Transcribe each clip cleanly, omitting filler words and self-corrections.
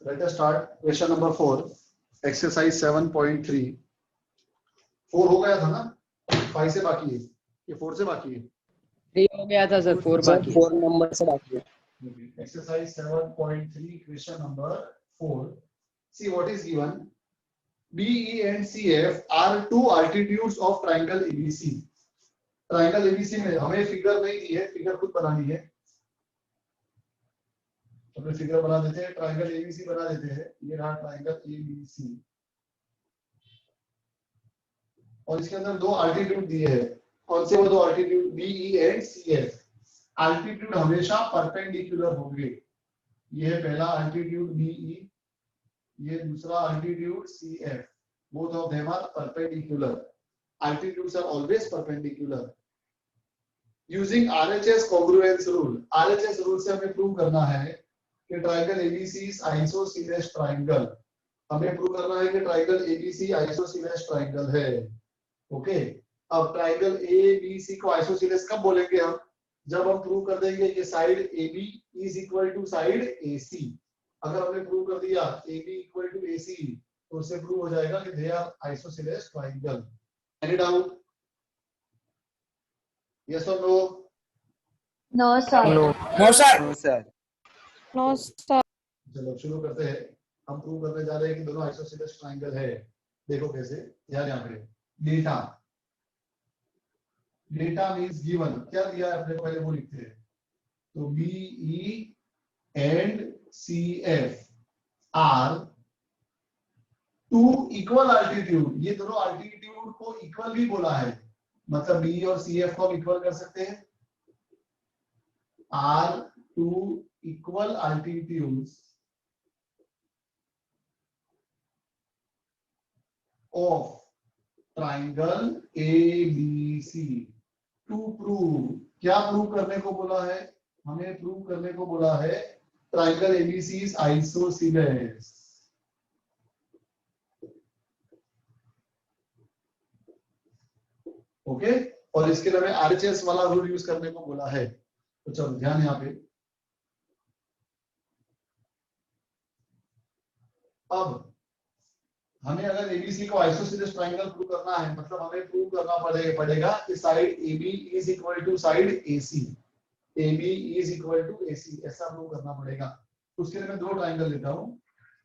Let us start question number 4, exercise 7.3. 4 हो गया था ना, 5 से बाकी है, ये 4 से बाकी है, 3 हो गया था सर, 4 बाकी है। 4 नंबर से बाकी है। Exercise 7.3, question number 4. See what is given. BE and CF are two altitudes of triangle ABC. Triangle ABC में हमें फिगर नहीं दी है, फिगर खुद बनानी है। तो फिगर बना देते हैं, ट्राइंगल एबीसी बना देते हैं। ये रहा ट्राइंगल एबीसी और इसके अंदर दो अल्टीट्यूड दिए हैं। कौन से वो दो altitude? BE and CF. Altitude हमेशा परपेंडिकुलर होंगे। ये है पहला अल्टीट्यूड बीई, ये दूसरा altitude CF. Both of them are perpendicular. Altitudes are always perpendicular. Using RHS congruence rule. RHS rule से हमें प्रूव करना है कि triangle ABC is isosceles triangle. हमें प्रूव करना है कि ट्राइंगल एबीसी आइसोसीलेस ट्राइंगल है। ओके, अब ट्राइंगल एबीसी को आइसोसीलेस कब बोलेंगे हम? जब हम प्रूव कर देंगे कि side AB is equal to side AC। अगर हमने प्रूव कर दिया AB इक्वल टू AC तो उससे प्रूव हो जाएगा कि they are isosceles triangle. Any doubt? Yes और no? No sir. No sir. No sir. चलो शुरू करते हैं। हम प्रूव करने जा रहे हैं कि दोनों आइसोसीलेस ट्राइंगल है। देखो कैसे, ध्यान यहाँ पे। Data, data means given. क्या दिया है अपने, पहले वो लिखते हैं। तो BE and CF are two equal altitude. ये दोनों अल्टीट्यूड को इक्वल भी बोला है, मतलब BE और CF को हम इक्वल कर सकते हैं। Are two equal altitudes of triangle ABC to prove। क्या प्रूव करने को बोला है? हमें प्रूव करने को बोला है triangle ABC is isosceles। Okay, और इसके लिए हमें आरएचएस वाला रूल यूज करने को बोला है। तो चलो ध्यान यहाँ पे। अब हमें अगर एबीसी को आइसोसीलेस ट्रायंगल प्रूव करना है, मतलब हमें प्रूव करना पड़ेगा कि side AB is equal to side AC। AB is equal to AC, ऐसा प्रूव करना पड़ेगा। उसके लिए मैं दो ट्रायंगल लेता हूं,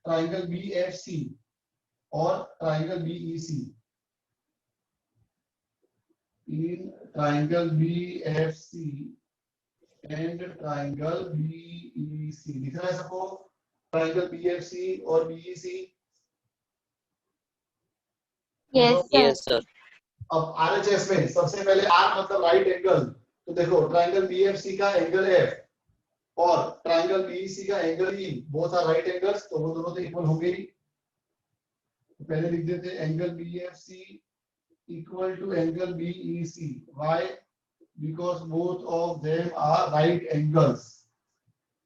ट्रायंगल BFC और ट्रायंगल BEC। इन triangle BFC and triangle BEC दिख रहा है सबको? ट्रायंगल BFC और BEC। Yes sir. अब आरएचएस में सबसे पहले आर मतलब राइट एंगल। तो देखो ट्रायंगल BFC का एंगल F और ट्रायंगल BEC का angle E, both are right angles, तो वो दोनों तो इक्वल होंगे ही। तो पहले लिख देते angle BFC equal to angle BEC। Why? Because both of them are right angles.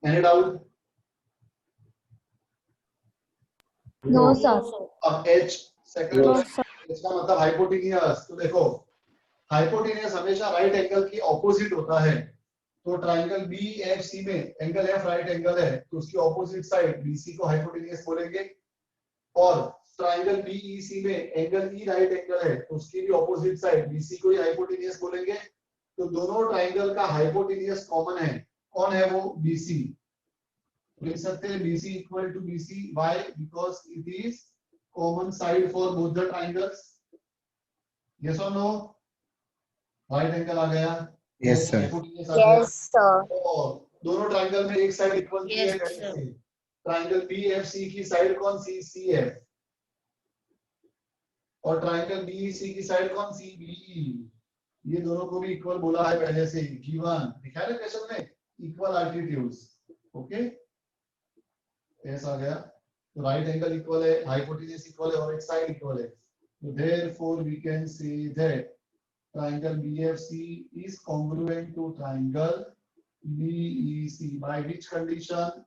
Any doubt? No sir. अब H सेकंड, इसका मतलब हाइपोटेन्यूज। तो देखो हाइपोटेन्यूज हमेशा राइट एंगल की ऑपोजिट होता है। तो ट्रायंगल BFC में एंगल F राइट एंगल है, तो उसकी ऑपोजिट साइड BC को हाइपोटेन्यूज बोलेंगे। और ट्रायंगल BEC में एंगल E राइट एंगल है, तो उसकी भी ऑपोजिट साइड BC को ही हाइपोटेन्यूज बोलेंगे। तो दोनों ट्रायंगल का हाइपोटेन्यूज कॉमन है। कौन है वो? BC। लिख सकते हैं BC equal to BC। Why? Because it is common side for both the triangles. Yes और नो? राइट एंगल आ गया। Yes sir. Yes sir. और दोनों ट्रायंगल में एक साइड इक्वल की है। Yes, कैसे? ट्रायंगल BFC की साइड कौन सी? CF। और ट्रायंगल BEC की साइड कौन सी? BE। ये दोनों को भी इक्वल बोला है पहले से ही, गिवन दिखाया ना क्वेश्चन में, इक्वल अल्टीट्यूड्स। ओके, ऐसा आ गया। तो राइट एंगल इक्वल है, हाइपोटेन्यूज इक्वल है और एक साइड इक्वल है। तो therefore we can say that triangle BFC is congruent to triangle BEC by which condition?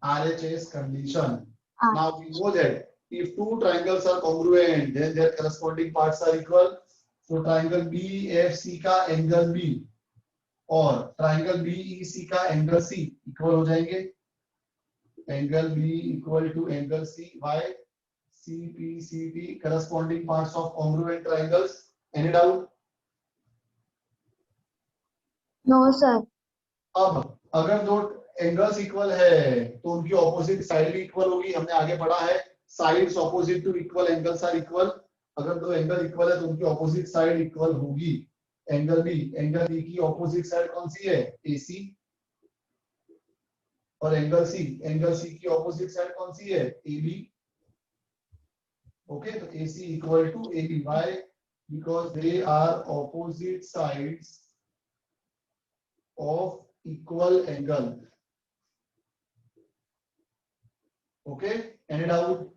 RHS condition. Now we know that if two triangles are congruent, then their corresponding parts are equal. So triangle BFC का angle B और triangle BEC का angle C equal हो जाएंगे। Angle B equal to angle C why C P C T corresponding parts of congruent triangles. Any doubt? No, sir. अब अगर दो angles equal है तो उनकी ऑपोजिट साइड भी इक्वल होगी. हमने आगे पढ़ा है sides opposite to equal angles are equal. अगर दो एंगल इक्वल है तो उनकी ऑपोजिट साइड इक्वल होगी. एंगल बी की ऑपोजिट साइड कौन सी है? AC. और एंगल सी की ऑपोजिट साइड कौन सी है? AB. ओके, तो AC equal to AB. Why? Because they are opposite sides of equal angle. Okay, any doubt?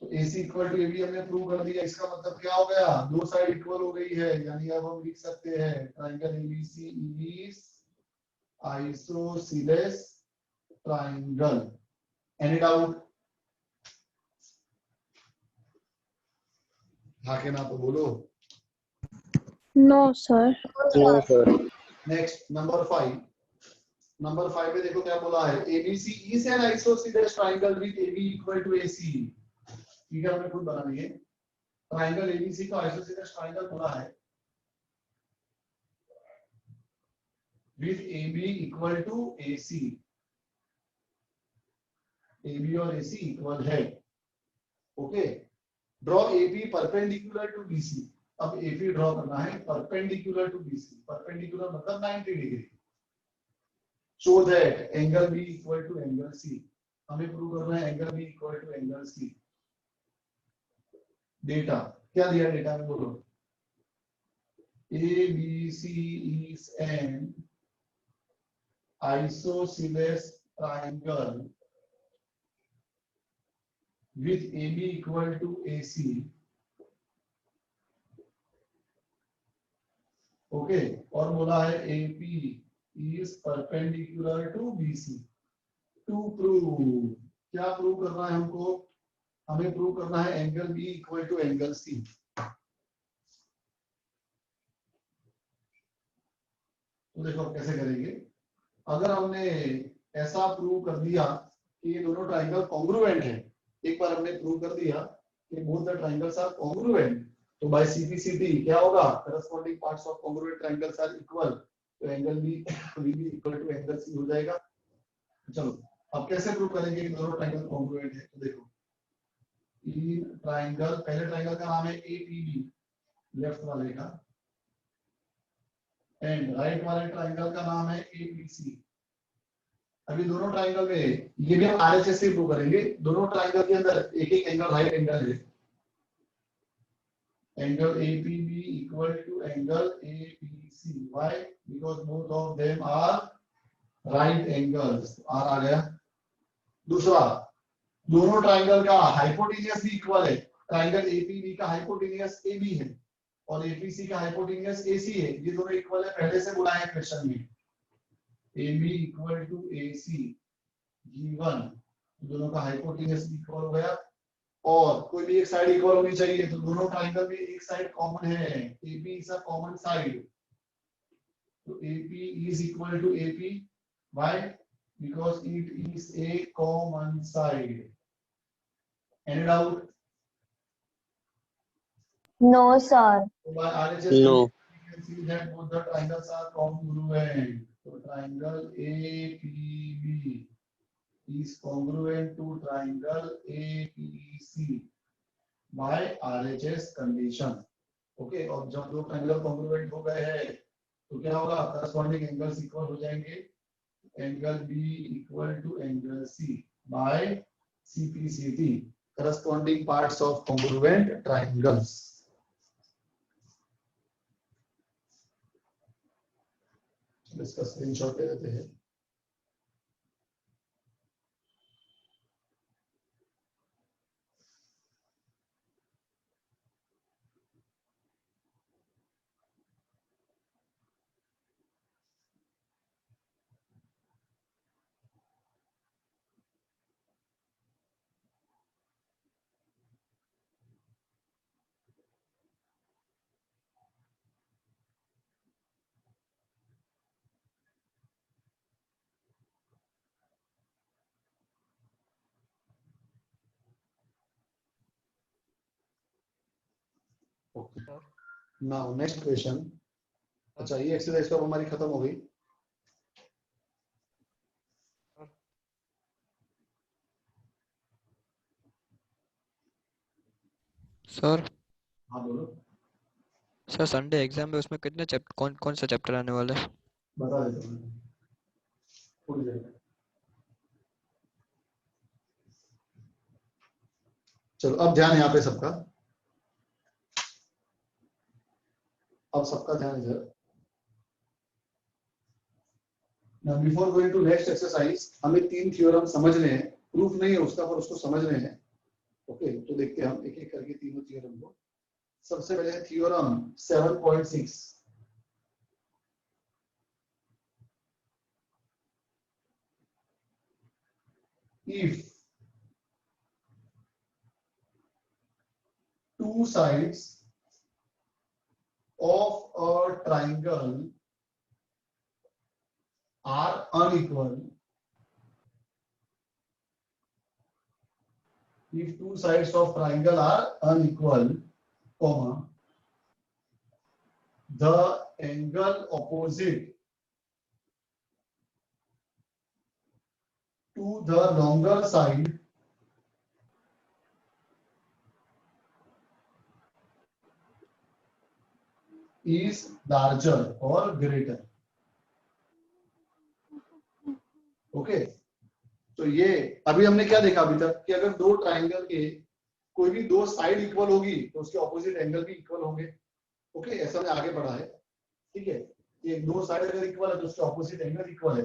तो AC इक्वल टू AB हमने प्रूव कर दिया. इसका मतलब क्या हो गया? दो साइड इक्वल हो गई है. यानी अब हम लिख सकते हैं triangle ABC is isosceles triangle. Any doubt? हाँ के ना तो बोलो. No, sir. No, sir. Next number 5. Number 5 में देखो क्या बोला है. ABC is an isosceles triangle with AB equal to AC. ठीक है, हमने खुद बनानी है. ट्राइंगल ABC का आइसोसीलेस ट्राइंगल बोला है with AB equal to AC. AB और AC इक्वल है. Okay, draw AB perpendicular to BC. अब AB ड्रॉ करना है परपेंडिकुलर टू BC. परपेंडिकुलर मतलब 90 degree. Show that angle B equal to angle C. हमें प्रूव करना है angle B equal to angle C. Data क्या दिया? डेटा में बोलो. ABC is an isosceles triangle with AB equal to AC. Okay, और बोला है AP is perpendicular to BC. To prove, क्या प्रूव करना है हमको? हमें प्रूव करना है angle B equal to angle C. तो देखो अब कैसे करेंगे. अगर हमने ऐसा प्रूव कर दिया कि ये दोनों ट्राइंगल कॉन्ग्रुएंट है. एक बार हमने प्रूव कर दिया कि both the triangles are congruent, तो बाय CPCT क्या होगा? Corresponding parts of congruent triangles are equal. तो एंगल B भी इक्वल टू एंगल C हो जाएगा. चलो अब कैसे प्रूव करेंगे कि दोनों ट्राइंगल कॉन्ग्रुएंट है. तो देखो, ये ट्राइंगल, पहले ट्राइंगल का नाम है APB लेफ्ट वाले का, एंड राइट वाले ट्राइंगल का नाम है ABC. अभी दोनों ट्राइंगल में ये भी हम RHS से प्रूव करेंगे. दोनों ट्राइंगल के अंदर एक एक एंगल राइट एंगल है. Angle APB equal to angle ABC. Why? Because both of them are right angles. R आ गया. दूसरा, दोनों ट्राइंगल का हाइपोटेनियस भी इक्वल है. ट्राइंगल APB का हाइपोटेनियस AB है और APC का हाइपोटेनियस AC है. ये दोनों इक्वल है, पहले से बोला है क्वेश्चन में. AB equal to AC given, दोनों का हाइपोटेनियस इक्वल हो गया. और कोई भी एक साइड इक्वल होनी चाहिए, तो दोनों ट्राइंगल में एक साइड कॉमन है. AB is a common side. तो AP is equal to AP. Why? Because it is a common side. Any doubt? No, sir. So by RHS No. we can see that both the triangles are congruent. So triangle APB is congruent to triangle APC by RHS condition. Okay, और जब दो triangle congruent हो गए हैं तो क्या होगा? Corresponding angles equal हो जाएंगे. Angle B equal to angle C by CPCT, corresponding parts of congruent triangles. इसका स्क्रीनशॉट ले लेते हैं. Okay, now next question. अच्छा, ये एक्सरसाइज तो हमारी खत्म हो गई। सर हाँ बोलो, सर संडे एग्जाम है, उसमें कितने चैप्टर, कौन कौन सा चैप्टर आने वाला है? बता देता हूँ थोड़ी देर में। चलो अब ध्यान यहाँ पे सबका, अब सबका ध्यान इधर। Now before going to next exercise, हमें 3 थ्योरम समझने हैं, प्रूफ नहीं है उसका पर उसको समझने हैं। ओके, तो देखते हैं हम एक एक करके तीनों थ्योरम को। सबसे पहले theorem 7.6। If two sides of a triangle are unequal, if two sides of triangle are unequal, comma, the angle opposite to the longer side is larger or greater. Okay, तो ये अभी हमने क्या देखा अभी तक कि अगर दो ट्राइंगल के कोई भी दो साइड इक्वल होगी तो उसके ऑपोजिट एंगल भी इक्वल होंगे। ओके, ऐसा हमने आगे पढ़ा है। ठीक है, ये दो साइड अगर इक्वल है तो उसके ऑपोजिट एंगल इक्वल है।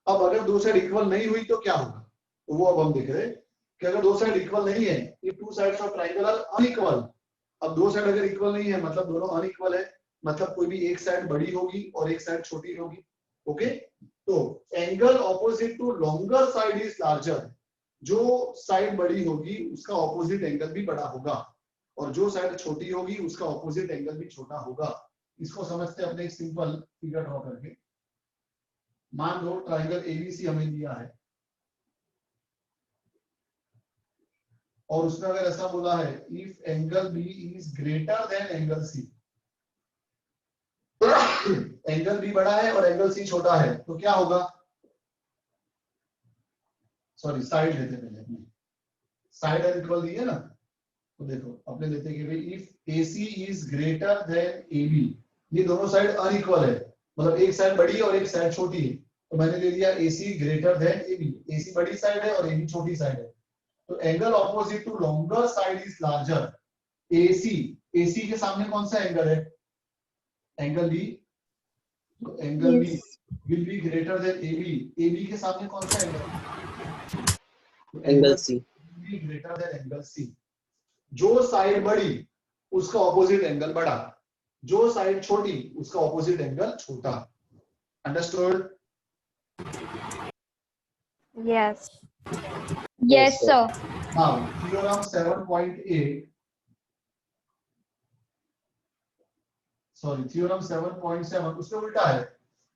अब अगर दो साइड इक्वल नहीं हुई तो क्या होगा, तो वो अब हम देख रहे हैं कि अगर दो साइड इक्वल नहीं है, ये two sides of triangle are unequal. अब दो साइड अगर इक्वल नहीं है मतलब दोनों अनइक्वल है, मतलब कोई भी एक साइड बड़ी होगी और एक साइड छोटी होगी। ओके, तो angle opposite to longer side is larger. जो साइड बड़ी होगी उसका ऑपोजिट एंगल भी बड़ा होगा और जो साइड छोटी होगी उसका ऑपोजिट एंगल भी छोटा होगा। इसको समझते हैं अपने एक सिंपल फिगर ड्रॉ करके। मान लो ट्राइंगल एबीसी हमें दिया है और उसमें अगर ऐसा बोला है if angle B is greater than angle C, angle B बड़ा है और एंगल सी छोटा है तो क्या होगा। सॉरी, साइड लेते पहले अपने, साइड एंड इक्वल दी है ना, तो देखो अपने लेते कि भाई if AC is greater than AB, ये दोनों साइड अनइक्वल है, मतलब एक साइड बड़ी है और एक साइड छोटी है, तो मैंने ले लिया AC greater than AB। AC बड़ी साइड है और AB छोटी साइड है, तो angle opposite to longer side is larger. AC के सामने कौन सा एंगल है, एंगल B, तो angle B will be greater than AB के सामने कौन सा एंगल है, angle C be greater than angle C। जो साइड बड़ी उसका ऑपोजिट एंगल बड़ा, जो साइड छोटी उसका ऑपोजिट एंगल छोटा। Understood? Yes. Yes, sir. Now theorem 7.8, sorry theorem 7.7 उससे उल्टा है।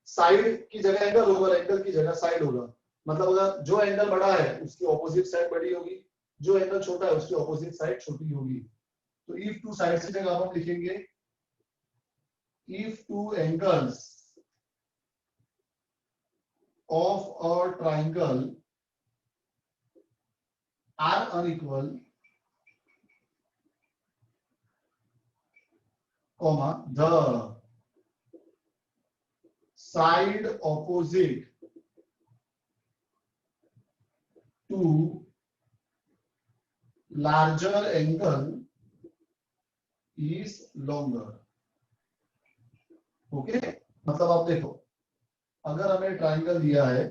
साइड की जगह एंगल होगा, एंगल की जगह साइड होगा। मतलब अगर जो एंगल बड़ा है उसकी ऑपोजिट साइड बड़ी होगी, जो एंगल छोटा है उसकी ऑपोजिट साइड छोटी होगी। तो इफ टू साइड्स की जगह आप लिखेंगे if two angles of a triangle are unequal, comma, the side opposite to larger angle is longer. Okay, मतलब आप देखो अगर हमें ट्राइंगल दिया है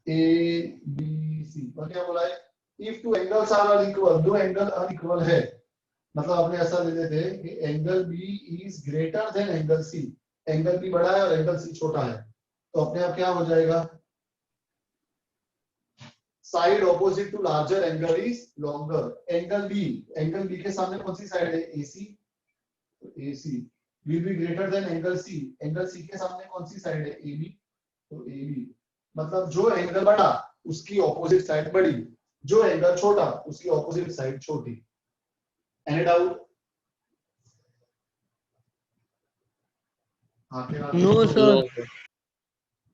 ABC, तो क्या बोला है if two angles are unequal, दो एंगल अनइक्वल है, मतलब आपने ऐसा ले लेते हैं कि angle B is greater than angle C, angle B बड़ा है और एंगल C छोटा है, तो अपने आप क्या हो जाएगा, side opposite to larger angle is longer. Angle B के सामने कौन सी साइड है, AC, तो AC will be greater than angle C, angle C के सामने कौन सी साइड है, AB, तो AB। मतलब जो एंगल बड़ा उसकी ऑपोजिट साइड बड़ी, जो एंगल छोटा उसकी ऑपोजिट साइड छोटी। Any doubt? हाँ के बाद No, sir. No.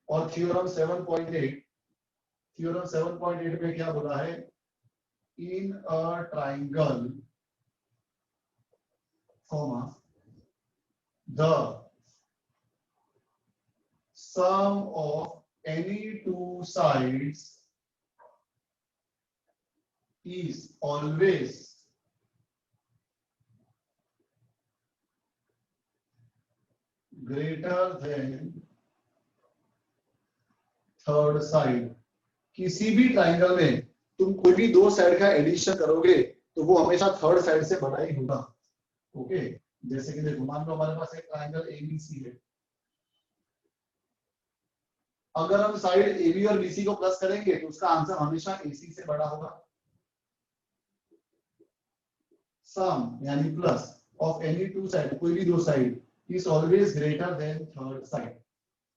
और थ्योरम 7.8 में क्या बोला है? In a triangle comma the sum of any two sides is always greater than third side. किसी भी ट्राइंगल में तुम कोई भी दो साइड का एडिशन करोगे तो वो हमेशा थर्ड साइड से बड़ा ही होगा। ओके, जैसे कि देखो मान लो हमारे पास एक ट्राइंगल एबीसी है, अगर हम साइड AB और BC को प्लस करेंगे तो उसका आंसर हमेशा AC से बड़ा होगा। सम यानी plus of any two side, कोई भी दो side, is always greater than third side.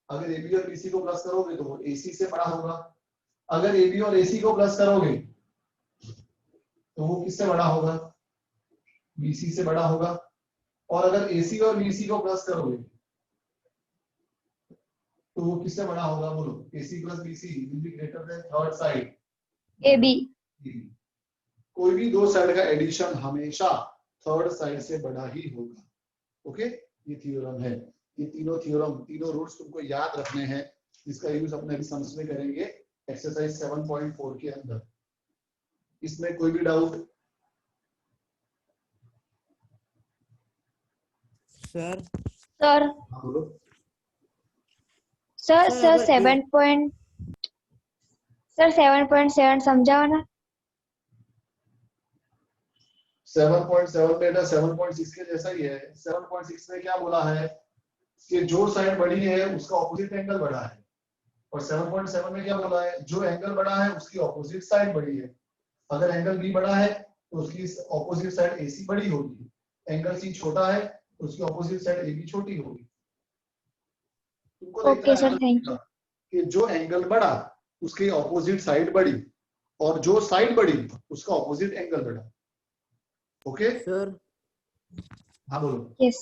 अगर AB और BC को प्लस करोगे तो वो AC से बड़ा होगा। अगर AB और AC को प्लस करोगे तो वो किससे बड़ा होगा? BC से बड़ा होगा। और अगर AC और BC को प्लस करोगे तो वो किससे बड़ा होगा? बोलो, AC plus BC will be greater then third side AB. कोई भी दो साइड का एडिशन हमेशा थर्ड साइड से बड़ा ही होगा। ओके, ये थ्योरम है। ये तीनों थ्योरम, तीनों रूट्स तुमको याद रखने हैं। इसका यूज अपने अभी सम्स में करेंगे एक्सरसाइज 7.4 के अंदर। इसमें कोई भी डाउट? सर Sir, हाँ बोलो। sir, Sir, sir, अगर 7.7 समझाओ ना। 7.7 बेटा 7.6 के जैसा ही है। 7.6 में क्या बोला है कि जो साइड बड़ी है उसका ऑपोजिट एंगल बड़ा है, और 7.7 में क्या बोला है? जो एंगल बड़ा है उसकी ऑपोजिट साइड बड़ी है। अगर एंगल बी बड़ा है तो उसकी ऑपोजिट साइड AC बड़ी होगी, एंगल C छोटा है तो उसकी ऑपोजिट साइड AB छोटी होगी। तुमको देखना Okay, sir, है thank you. कि जो एंगल बड़ा उसकी ऑपोजिट साइड बड़ी, और जो साइड बड़ी उसका ऑपोजिट एंगल बड़ा। ओके, सर हाँ बोलो। Yes.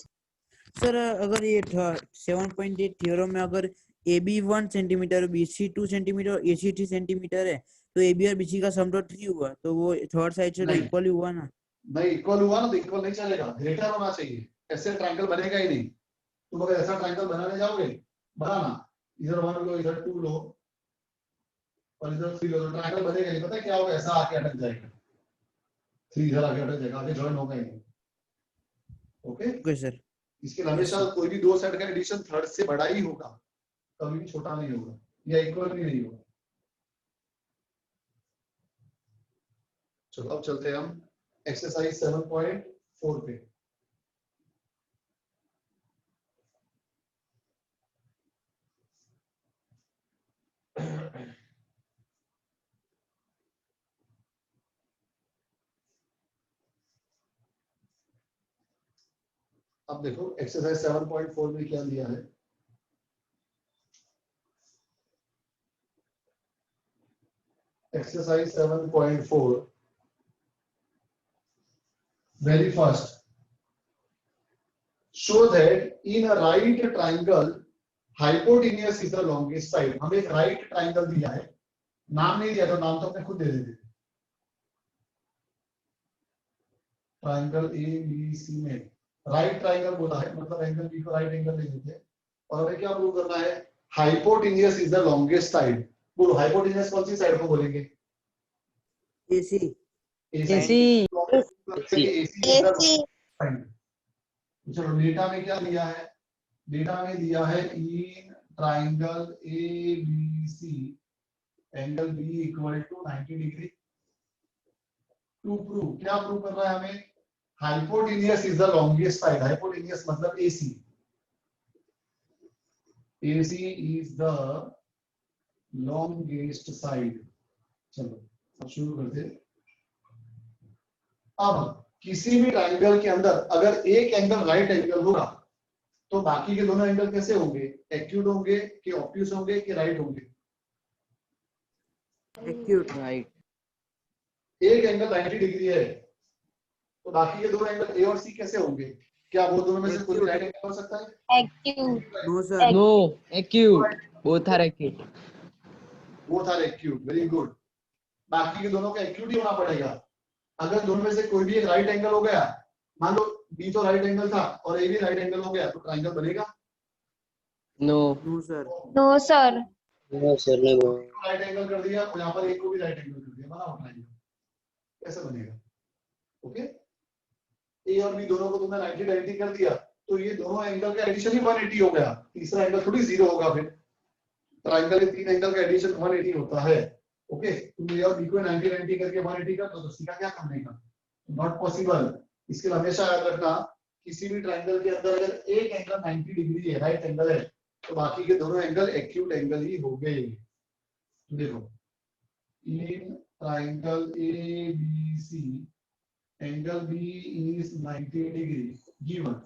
सर अगर ये 7.8 थ्योरम में अगर AB 1 सेंटीमीटर, BC 2 सेंटीमीटर और AC 3 सेंटीमीटर है तो AB और BC का सम तो 3 हुआ, तो वो थर्ड साइड से तो नहीं। इक्वल ही हुआ ना। नहीं, इक्वल हुआ ना तो इक्वल नहीं चलेगा, ग्रेटर होना चाहिए। ऐसे ट्रायंगल बनेगा ही नहीं। तुम अगर ऐसा ट्रायंगल बनाने जाओगे, बनाना, इधर 1 लो, इधर 2 लो और इधर 3 लो, तो ट्रायंगल बनेगा नहीं। पता है क्या होगा? ऐसा आके अटक जाएगा, 3 इधर आके अटक जाएगा, आगे जॉइन होगा ही नहीं। Okay, okay sir. इसके लिए हमेशा कोई भी दो साइड का एडिशन थर्ड से बड़ा ही होगा, कभी भी छोटा नहीं होगा या इक्वल भी नहीं होगा। चलो अब चलते हैं हम एक्सरसाइज 7.4 पे। अब देखो एक्सरसाइज 7.4 में क्या दिया है। Exercise 7.4 very first, show that in a right triangle hypotenuse is the longest side। हमें एक राइट ट्राइंगल दिया है, नाम नहीं दिया तो नाम तो अपने खुद दे देते। ट्राइंगल ABC में राइट ट्राइंगल बोला है, मतलब एंगल B को राइट एंगल नहीं देते। और हमें क्या प्रूव करना है? Hypotenuse is the longest side. बोलो, हाइपोटेन्यूस कौन सी साइड को बोलेंगे? AC AC. चलो डेटा में क्या दिया है? डेटा में दिया है in triangle ABC angle B equal to 90 degree. To prove, क्या प्रूव कर रहा है हमें? Hypotenuse is the longest side. Hypotenuse मतलब AC। AC is the longest side. चलो अब शुरू करते हैं। अब किसी भी ट्राइंगल के अंदर अगर एक एंगल राइट एंगल होगा तो बाकी के दोनों एंगल कैसे होंगे? एक्यूट होंगे कि ऑब्ट्यूस होंगे कि राइट होंगे? एक्यूट। Right. एक एंगल 90 डिग्री है तो बाकी के दोनों एंगल A और C कैसे होंगे? क्या वो दोनों में से कोई भी Acute. राइट एंगल हो सकता है? acute, No, sir. No, acute. Both are acute. Both are acute, very good. बाकी के दोनों का एक्यूट ही होना पड़ेगा। अगर दोनों में से कोई भी एक राइट एंगल हो गया, मान लो बी तो राइट एंगल था और ए भी राइट एंगल हो गया, तो ट्रायंगल बनेगा? No. No, sir. no sir, No, sir. No. Right angle कर दिया और यहाँ पर एक को भी राइट एंगल कर दिया, बना वो ट्रायंगल। कैसे बनेगा? ओके, ए और बी दोनों को तुमने 90 90 कर दिया, तो ये दोनों एंगल का एडिशन ही 180 हो गया। तीसरा एंगल थोड़ी जीरो होगा फिर। ट्रायंगल के तीन एंगल का एडिशन 180 होता है। ओके, तुम ए और बी को 90 90 करके 180 कर दो, तो सीधा क्या करने का? Not possible. इसके लिए हमेशा याद रखना, किसी भी ट्रायंगल के अंदर अगर एक एंगल 90 डिग्री है, राइट एंगल है, तो बाकी के दोनों एंगल एक्यूट एंगल ही हो गए। देखो, in triangle A B C angle B is 90 degree given.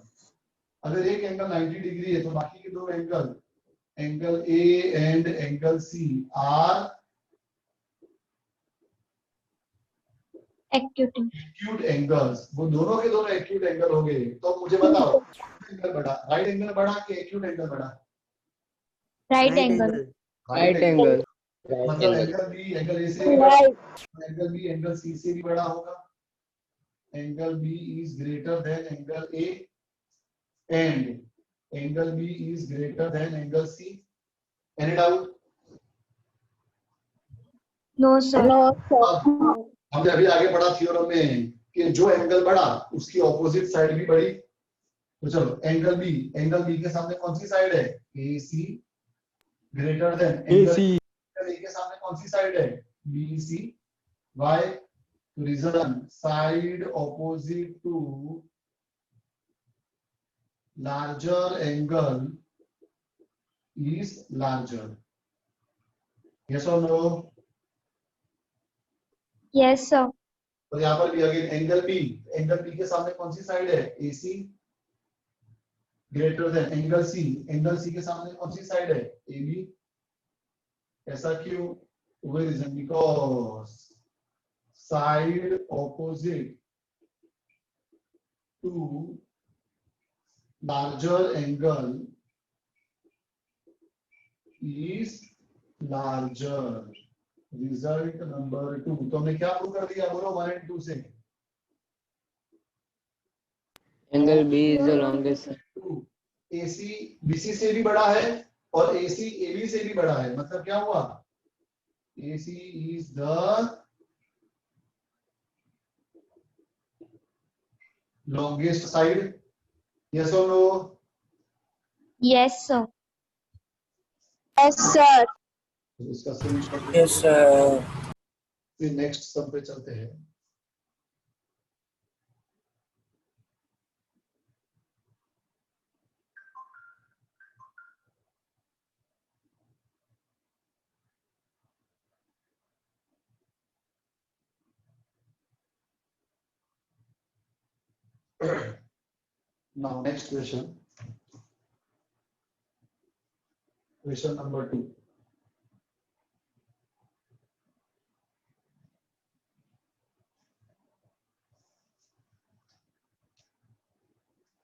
अगर एक एंगल 90 डिग्री है, तो बाकी के दो angle, angle A and angle C are acute, acute angles. वो दोनों के दोनों एक्यूट एंगल हो गए। तो मुझे बताओ, एंगल बढ़ा, राइट एंगल बढ़ा कि एक्यूट एंगल बढ़ा? right Right angle, angle. Right angle. Right मतलब angle. Angle B angle A से भी बड़ा, एंगल बी एंगल सी से भी बड़ा होगा। Angle B is greater than angle A and angle B is greater than angle C. Any doubt? no sir, अब हमने अभी आगे पढ़ा थ्योरम में कि जो एंगल बढ़ा उसकी ऑपोजिट साइड भी बढ़ी। तो चलो, एंगल बी के सामने कौन सी साइड है? A C greater than angle A के सामने कौन सी साइड है? B C. Why? Reason, side opposite to larger angle is larger. Yes और नो? yes sir, और यहाँ पर भी अगेन एंगल बी के सामने कौन सी साइड है? A C greater than angle C के सामने कौन सी साइड है? A B. ऐसा क्यों? वही reason, because side opposite to larger angle is larger. Result number 2। तो हमने क्या प्रूव कर दिया? बोलो 1 और 2 से। Angle B is the longest. AC BC से भी बड़ा है और AC AB से भी बड़ा है। मतलब क्या हुआ? AC is the longest side. Yes or no? yes sir, yes sir, तो इसका सॉल्यूशन Yes, sir. फिर नेक्स्ट सब पे चलते हैं। Now next question. Question number 2.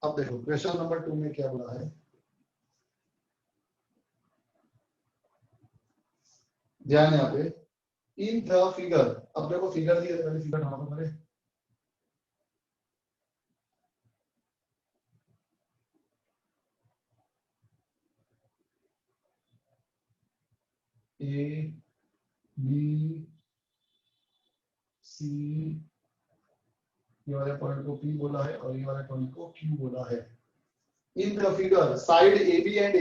अब देखो क्वेश्चन नंबर 2 में क्या बोला है, ध्यान है यहाँ पे। इन द फिगर, अब देखो फिगर दी है, पहले फिगर ढूंढो तो पहले। ए बी सी, ये वाले पॉइंट को P बोला है और ये वाले पॉइंट को Q बोला है। In the figure side AB and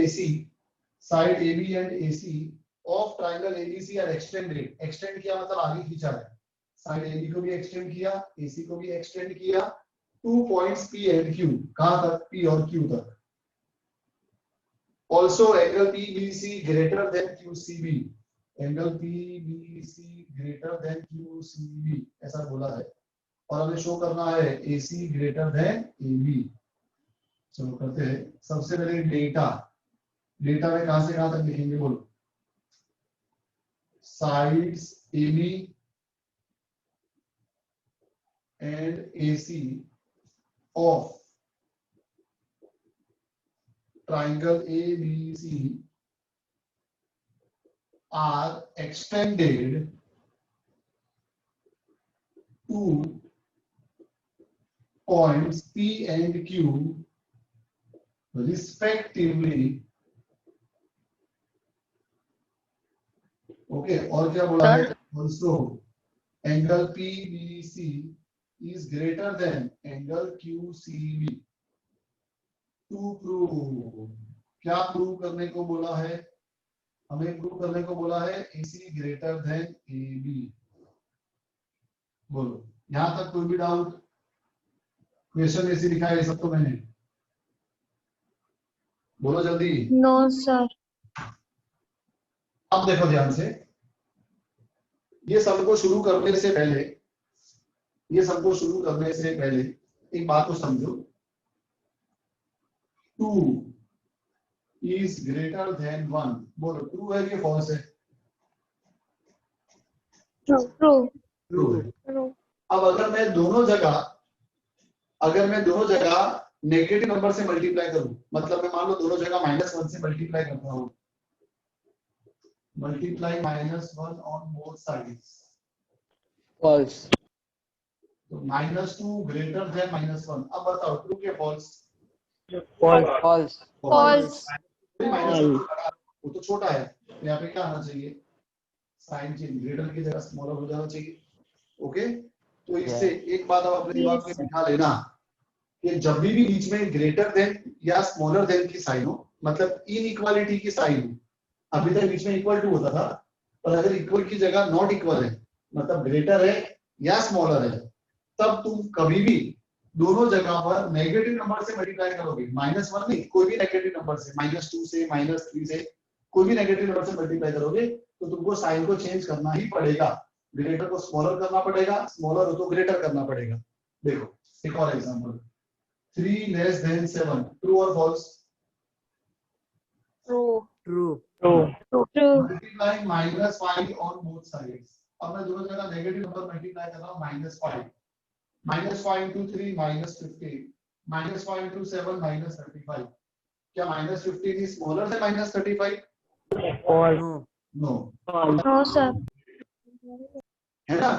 AC of triangle ABC are extended. Extend किया मतलब आगे खींचा है। साइड AB को भी एक्सटेंड किया, AC को भी एक्सटेंड किया, 2 पॉइंट्स P एंड Q। कहां तक? P और Q तक। Also angle PBC greater than QCB। Angle PBC greater than QCB ऐसा बोला है। और हमें शो करना है AC ग्रेटर देन AB। चलो करते हैं। सबसे पहले डेटा में कहां से कहां तक लिखेंगे? बोलो। Sides AB and AC of triangle ABC are extended to points P and Q respectively. Okay, और क्या बोला है? Also angle PBC is greater than angle QCB. To prove, क्या प्रूव करने को बोला है? हमें प्रूव करने को बोला है AC greater than AB. बोलो, यहां तक कोई भी डाउट? क्वेश्चन ऐसे लिखा है सब तो मैंने, बोलो जल्दी। No, sir. अब देखो ध्यान से, ये सबको शुरू करने से पहले, एक बात को समझो। 2 is greater than 1, बोलो ट्रू है कि फॉल्स है? True. ट्रू है। अब अगर मैं दोनों जगह नेगेटिव नंबर से मल्टीप्लाई करूं, मतलब मैं मान लो दोनों जगह -1 से मल्टीप्लाई करता हूं, multiply -1 on both sides, false, तो -2 ग्रेटर देन -1। अब बताओ ट्रू के फॉल्स? false, False. वो तो छोटा है, यहाँ पे क्या आना चाहिए? साइन चेंज, ग्रेटर की जगह स्मॉलर हो जाना चाहिए। ओके, तो इससे एक बात आप अपने दिमाग में बिठा लेना कि जब भी बीच में ग्रेटर देन या स्मॉलर देन की साइन हो, मतलब इनइक्वालिटी की साइन हो, अभी तक बीच में इक्वल टू होता था, पर अगर इक्वल की जगह नॉट इक्वल है, मतलब ग्रेटर है या स्मॉलर है, तब तुम कभी भी दोनों जगह पर नेगेटिव नंबर से मल्टीप्लाई करोगे, -1 नहीं, कोई भी नेगेटिव नंबर से, -2 से, -3 से, कोई भी नेगेटिव नंबर से मल्टीप्लाई करोगे तो तुमको साइन को चेंज करना ही पड़ेगा। ग्रेटर को स्मॉलर करना पड़ेगा, स्मॉलर हो तो ग्रेटर करना पड़ेगा। देखो एक और एग्जांपल, 3 लेस देन 7, ट्रू और false? True. True. Multiplying -5 on both sides. अब मैं दोनों जगह नेगेटिव नंबर मल्टीप्लाई कर रहा हूं, -5 into 3 -15, -5 into 7 -35। क्या -15 is smaller than -35? No. No, No, sir. है ना?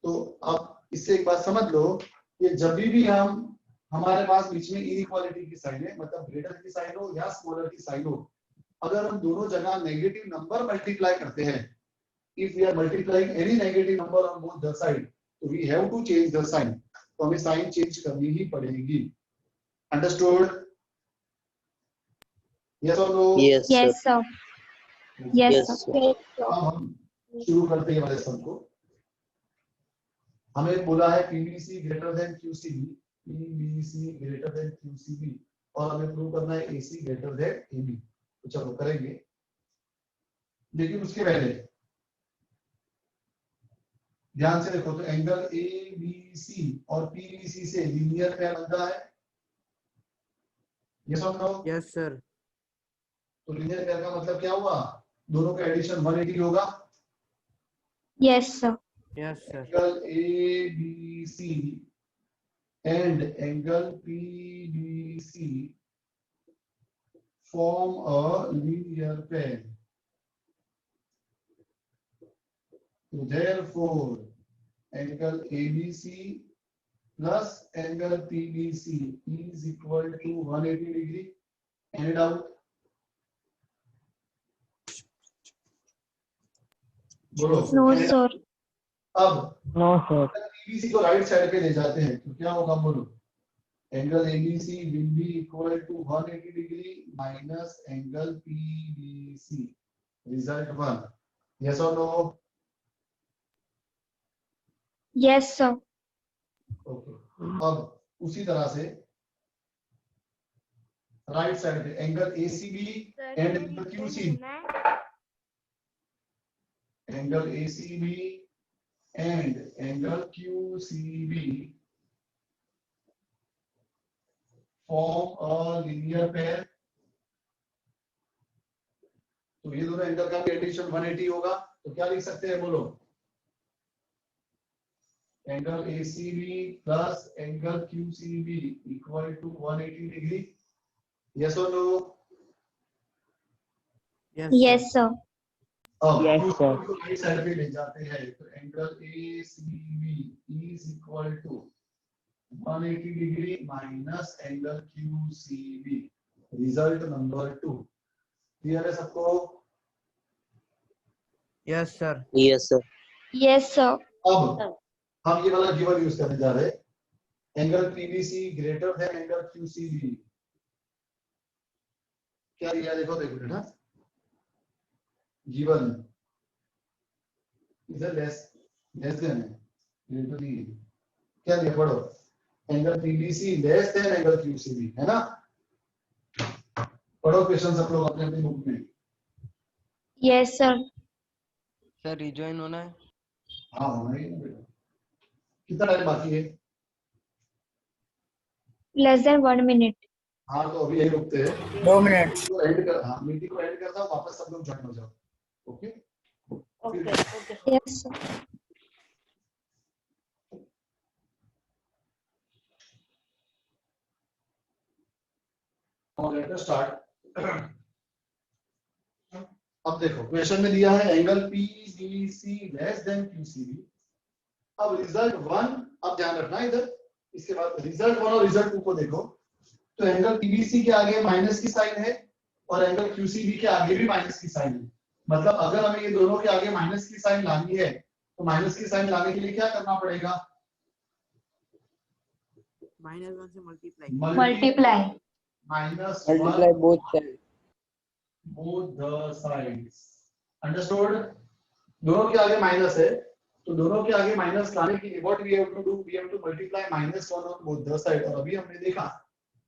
तो अब इससे एक बात समझ लो कि जब भी हमारे पास बीच में इनइक्वालिटी की साइन है, मतलब ग्रेटर की साइन हो या स्मॉलर की साइन हो, अगर हम दोनों जगह नेगेटिव नंबर मल्टीप्लाई करते हैं, if we are multiplying any negative number on both the side, तो we have to change the sign, तो हमें साइन चेंज करनी ही पड़ेगी। अंडरस्टूड? यस और no? Yes, sir. Yes, sir. Yes, Yes, sir. sir. अब हम शुरू करते हैं हमारे लेसन को। हमें बोला है PBC greater than QCB, PBC greater than QCB, और हमें प्रूव करना है एसी ग्रेटर देन एबी। तो चलो करेंगे, लेकिन उसके पहले ध्यान से देखो, तो एंगल एबीसी और पीबीसी से लीनियर पेयर बनता है, यस और नो? Yes, sir. तो लीनियर पेयर का मतलब क्या हुआ? दोनों का एडिशन 180 होगा। Yes, sir. Yes, sir. Angle ABC and angle PBC form a linear pair. So therefore, angle ABC plus angle PBC is equal to 180 degree. Any doubt? बोलो। No, sir. अब no sir, PBC को right side पे ले जाते हैं तो क्या होगा? बोलो। Angle ABC will be equal to 180 degree minus angle PBC. Result 1. Yes or no? Yes, sir. Okay. अब उसी तरह से राइट साइड पे angle ACB and angle QCB, angle ACB and angle QCB form a linear pair. तो ये दोनों angle का भी एडिशन 180 होगा, तो क्या लिख सकते हैं? बोलो। Angle ACB plus angle QCB equal to 180 degree. Yes और नो? Yes, sir. अब Yes, दूसरे sir. को राइट साइड पे ले जाते हैं तो angle ACB is equal to 180 degree minus angle QCB, result number 2। Clear है सबको? Yes sir. Yes, sir. Yes, sir. अब हम ये वाला गिवन यूज करने जा रहे हैं, angle PBC greater than angle QCB। क्या दिया है देखो, देखो बेटा, गिवन इधर लेस देन है, ग्रेटर नहीं है। क्या दिया पढ़ो, angle PBC less than angle QCB, है ना? पढ़ो क्वेश्चन सब लोग अपने अपने बुक में। Yes, sir. सर रिजॉइन होना है। हाँ होना ही है बेटा। कितना टाइम बाकी है? Less than 1 minute. हाँ तो अभी यही रुकते हैं। 2 मिनट। तो एंड कर, हाँ मीटिंग को एंड करता हूँ, वापस सब लोग ज्वाइन हो जाओ। Okay Yes, sir. Let us start. अब देखो क्वेश्चन में दिया है angle PBC less then QCB। अब रिजल्ट 1, अब ध्यान रखना इधर, इसके बाद रिजल्ट 1 और रिजल्ट 2 को देखो। तो एंगल PBC के आगे माइनस की साइन है और एंगल QCB के आगे भी माइनस की साइन है। मतलब अगर हमें ये दोनों के आगे माइनस की साइन लानी है तो माइनस की साइन लाने के लिए क्या करना पड़ेगा? -1 से multiply. Multiply. Multiply -1 both side. both the sides. Understood? दोनों के आगे माइनस है तो दोनों के आगे माइनस लाने के लिए what we have to do, we have to multiply -1 on both the side। और अभी हमने देखा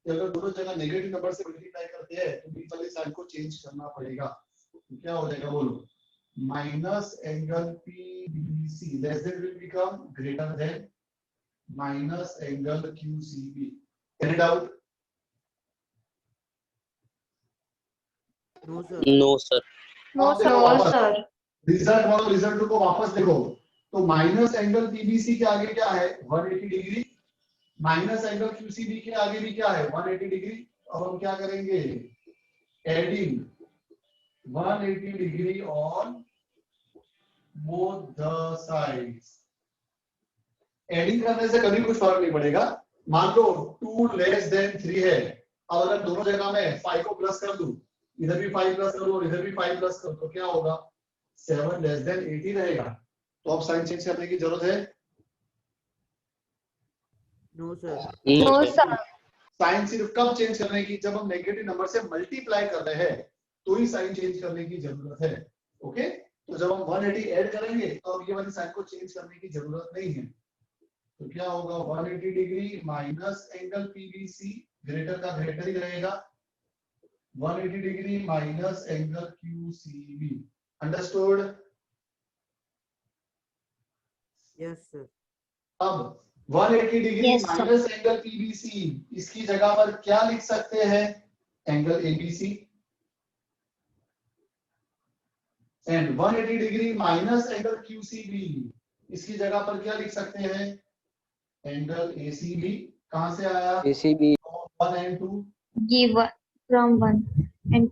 कि अगर दोनों जगह नेगेटिव नंबर से मल्टीप्लाई करते हैं तो बीच वाली साइड को चेंज करना पड़ेगा। तो क्या हो जाएगा बोलो? Minus angle PBC less than will become greater than minus angle QCB। Any doubt? No sir. No, sir. No, sir. No, sir. Result 1 और रिजल्ट 2 को वापस देखो तो माइनस एंगल PBC के आगे क्या है? 180 डिग्री। माइनस एंगल QCB के आगे भी क्या है? 180 डिग्री। अब हम क्या करेंगे? Adding 180 degree on both the sides. Adding करने से कभी कुछ फर्क नहीं पड़ेगा। मान लो 2 लेस देन 3 है, अब अगर दोनों जगह में 5 को प्लस कर दूं, इधर भी 5 प्लस करो और इधर भी 5 प्लस करो तो क्या होगा? 7 लेस देन 8 ही रहेगा। तो अब साइन चेंज करने की जरूरत है? No sir. No, No, sir. sir. Sign सिर्फ कब चेंज करने की? जब हम नेगेटिव नंबर से मल्टीप्लाई कर रहे हैं तो ही साइन चेंज करने की जरूरत है। ओके, तो जब हम 180 ऐड करेंगे तो अब ये वाली साइन को चेंज करने की जरूरत नहीं है। तो क्या होगा? 180 degree minus angle PBC, greater का ग्रेटर ही रहेगा, 180 degree minus angle QCB। Understood? Yes sir. अब 180 degree Yes, sir. Minus angle PBC, इसकी जगह पर क्या लिख सकते हैं? Angle ABC। And 180 degree minus angle QCB, इसकी जगह पर क्या लिख सकते हैं? Angle ACB। कहां से आया? ACB 1 and 2। Give from 1 and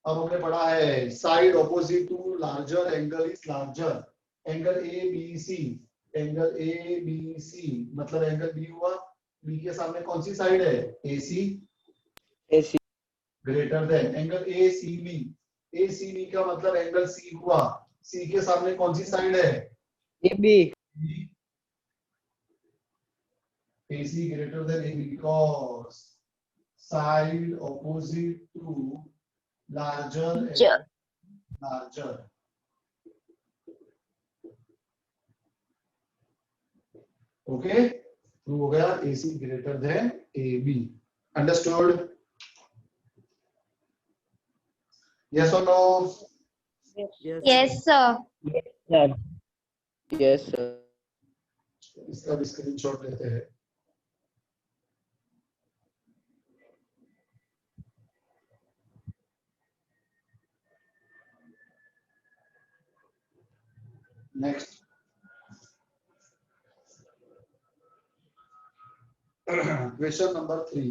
अब हमने पढ़ा है side opposite to larger angle is larger. Angle ABC, angle ABC मतलब एंगल B हुआ। B के सामने कौन सी साइड है? AC AC greater than angle ACB। ACB का मतलब एंगल C हुआ। C के सामने कौन सी साइड है? AB AC greater than AB because side opposite to larger and larger। Okay, prove हो गया AC greater than AB। Understood? Yes और no? yes, sir. sir. Yes sir. इसका भी स्क्रीनशॉट लेते हैं। Next question number 3।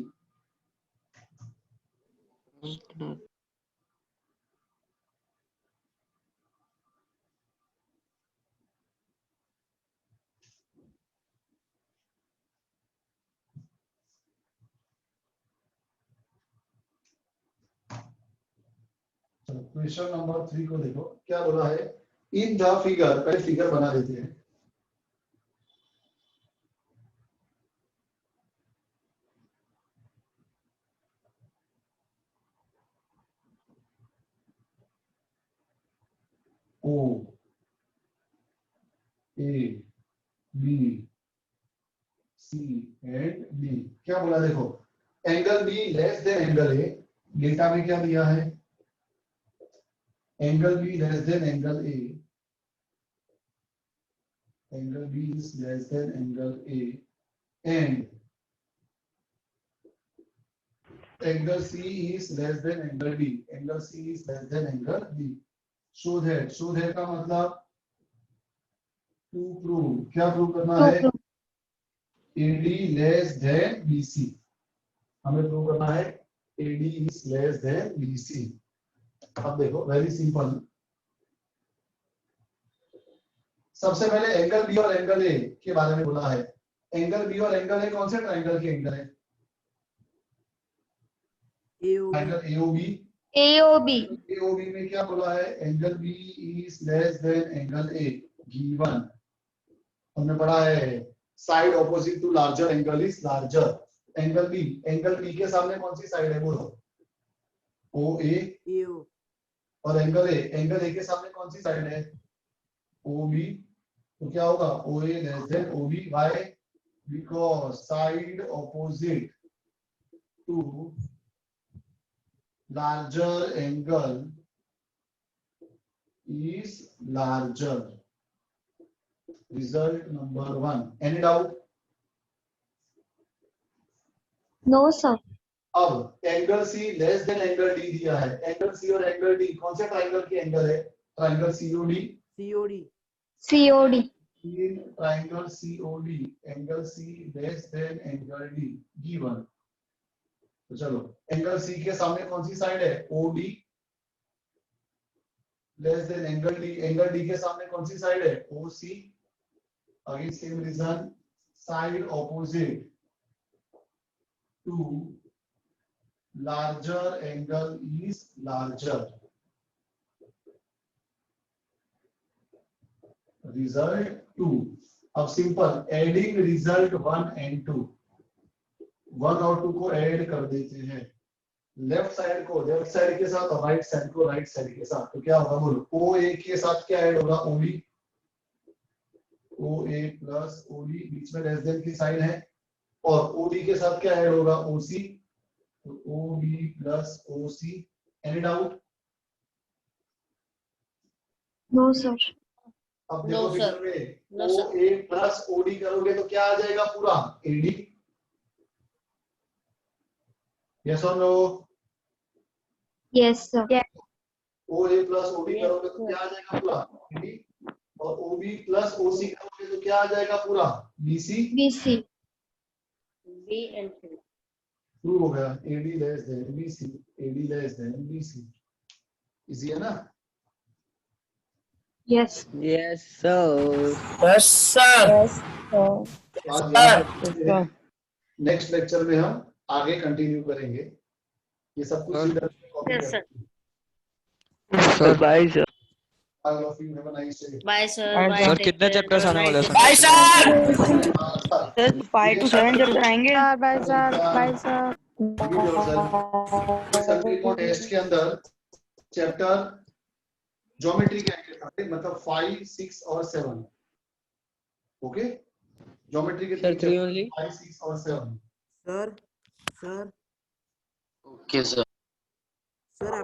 Question number 3 को देखो क्या बोला है। इन द फिगर, पहले फिगर बना देते हैं। O A B C and D. क्या बोला देखो, angle B less than angle A. Data में क्या दिया है, angle B less than angle A, angle B is less than angle A and angle C is less than angle D, angle C is less than angle D. Show that का मतलब to prove, क्या prove करना To है, prove. AD less than BC. हमें prove करना है AD is less than BC. अब देखो वेरी सिंपल, सबसे पहले एंगल बी और एंगल ए के बारे में बोला है। एंगल बी और एंगल ए कौन से ट्रायंगल के एंगल है, AOB triangle AOB. AOB. AOB में क्या बोला है, angle B is less than angle A given. हमने पढ़ा है side opposite to larger angle is larger. Angle B के सामने कौन सी साइड है बोलो, ओ ए। AO और एंगल ए के सामने कौन सी साइड है, ओ बी। तो क्या होगा, O A less than O B. Why, because side opposite to larger angle is larger. Result number 1. Any doubt? No, sir. अब angle C less than angle D दिया है। एंगल सी और angle D कौन से triangle के angle है, triangle COD. COD COD. In triangle COD angle C less than angle D given. तो चलो, एंगल सी के सामने कौन सी साइड है, OD less than angle D के सामने कौन सी साइड है, OC. Again same reason, side opposite to larger angle is larger. Result 2. अब सिंपल एडिंग रिजल्ट 1 and 2, 1 और 2 को ऐड कर देते हैं। लेफ्ट साइड को लेफ्ट साइड के साथ और राइट साइड को राइट साइड के साथ। तो क्या होगा बोलो, ओ ए के साथ क्या ऐड होगा, ओडी। ओ ए प्लस ओडी, बीच में लेस देन की साइड है। और ओडी के साथ क्या ऐड होगा, ओसी। तो OB plus OC। Any doubt? No, sir. अब No, देखो sir. फिगर में No, sir. OA plus OD करोगे तो क्या आ जाएगा पूरा, AD। Yes or no? Yes, sir. OA plus OD Yes, करोगे तो sir. क्या आ जाएगा पूरा, AD। और OB plus OC करोगे तो क्या आ जाएगा पूरा, BC। BC. B and C. Prove हो गया, AD less than BC, AD less than BC। Easy है ना। Yes. Yes, sir. Yes, sir. Yes, sir. आज Yes, sir. नेक्स्ट लेक्चर में हम आगे कंटिन्यू करेंगे। ये सब कुछ इधर copy Yes, sir. Sir Bye, sir. All of you have a nice day. Bye, sir. Bye, Bye. Sir Take कितने care. चैप्टर्स आने वाले हैं Bye, sir. Sir, 5 to 7 chapter आएंगे। Bye sir, bye sir. Sunday को test के अंदर chapter geometry के आएंगे, मतलब 5, 6 और 7। ओके, ज्योमेट्री के Sir, 3 only. 5, 6 और 7। Sir Okay, sir. सर